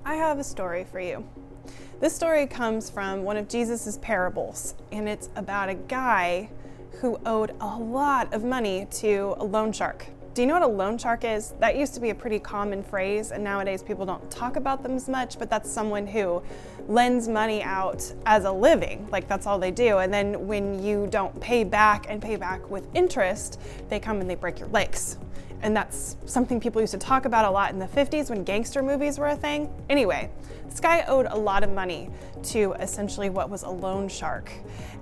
I have a story for you. This story comes from one of Jesus's parables, and it's about a guy who owed a lot of money to a loan shark. Do you know what a loan shark is? That used to be a pretty common phrase, and nowadays people don't talk about them as much, but that's someone who lends money out as a living, like that's all they do. And then when you don't pay back and pay back with interest, they come and they break your legs. And that's something people used to talk about a lot in the 50s when gangster movies were a thing. Anyway, this guy owed a lot of money to essentially what was a loan shark.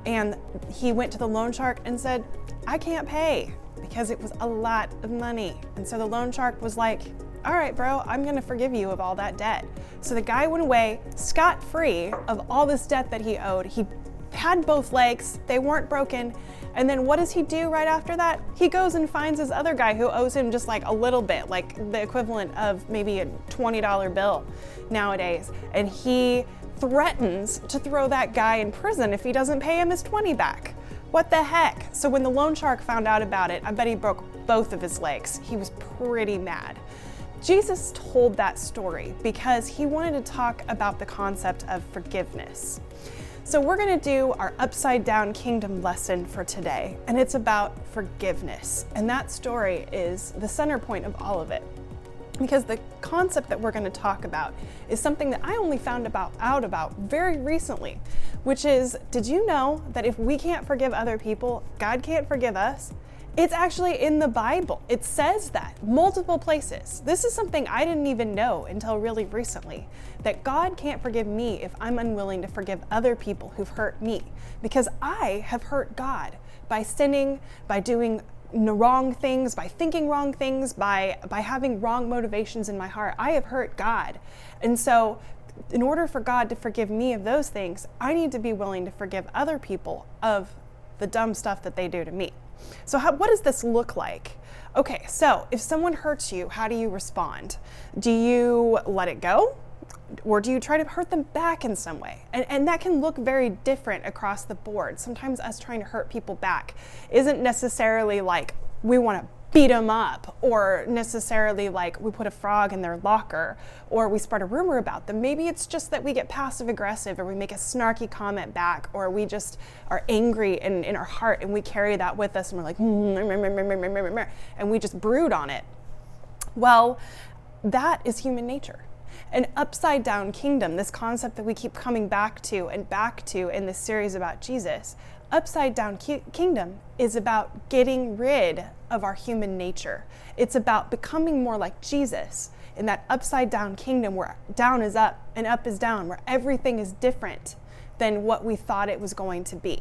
And he went to the loan shark and said, I can't pay, because it was a lot of money. And so the loan shark was like, all right, bro, I'm gonna forgive you of all that debt. So the guy went away scot-free of all this debt that he owed. He had both legs, they weren't broken. And then what does he do right after that? He goes and finds this other guy who owes him just like a little bit, like the equivalent of maybe a $20 bill nowadays. And he threatens to throw that guy in prison if he doesn't pay him his 20 back. What the heck? So when the loan shark found out about it, I bet he broke both of his legs. He was pretty mad. Jesus told that story because he wanted to talk about the concept of forgiveness. So we're going to do our upside down kingdom lesson for today, and it's about forgiveness. And that story is the center point of all of it. Because the concept that we're going to talk about is something that I only found out about very recently, which is, did you know that if we can't forgive other people, God can't forgive us? It's actually in the Bible. It says that multiple places. This is something I didn't even know until really recently, that God can't forgive me if I'm unwilling to forgive other people who've hurt me, because I have hurt God by sinning, by doing wrong things, by thinking wrong things, by having wrong motivations in my heart. I have hurt God. And so in order for God to forgive me of those things, I need to be willing to forgive other people of the dumb stuff that they do to me. So what does this look like? Okay, so if someone hurts you, how do you respond? Do you let it go? Or do you try to hurt them back in some way? And that can look very different across the board. Sometimes us trying to hurt people back isn't necessarily like we want to beat them up, or necessarily like we put a frog in their locker, or we spread a rumor about them. Maybe it's just that we get passive aggressive, or we make a snarky comment back, or we just are angry in our heart and we carry that with us and we're like, and we just brood on it. Well, that is human nature. An upside down kingdom, this concept that we keep coming back to in this series about Jesus, upside down kingdom is about getting rid of our human nature. It's about becoming more like Jesus in that upside down kingdom where down is up and up is down, where everything is different than what we thought it was going to be.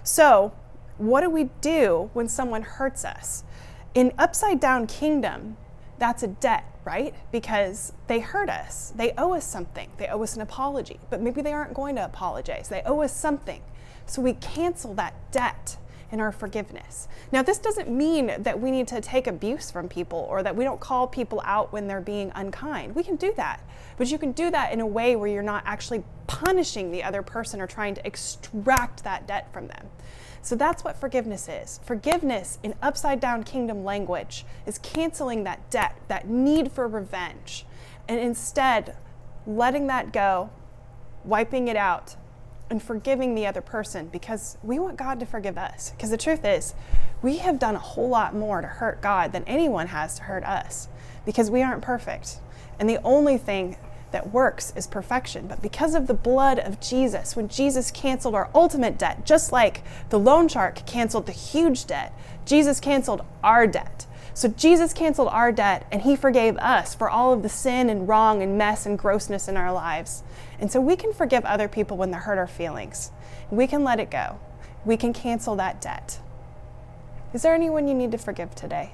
So what do we do when someone hurts us? In upside down kingdom, that's a debt, right? Because they hurt us. They owe us something. They owe us an apology, but maybe they aren't going to apologize. They owe us something. So we cancel that debt in our forgiveness. Now, this doesn't mean that we need to take abuse from people or that we don't call people out when they're being unkind. We can do that, but you can do that in a way where you're not actually punishing the other person or trying to extract that debt from them. So that's what forgiveness is. Forgiveness in upside down kingdom language is canceling that debt, that need for revenge, and instead letting that go, wiping it out, and forgiving the other person, because we want God to forgive us. Because the truth is, we have done a whole lot more to hurt God than anyone has to hurt us, because we aren't perfect. And the only thing that works is perfection. But because of the blood of Jesus, when Jesus canceled our ultimate debt, just like the loan shark canceled the huge debt, Jesus canceled our debt. So Jesus canceled our debt, and he forgave us for all of the sin and wrong and mess and grossness in our lives. And so we can forgive other people when they hurt our feelings. We can let it go. We can cancel that debt. Is there anyone you need to forgive today?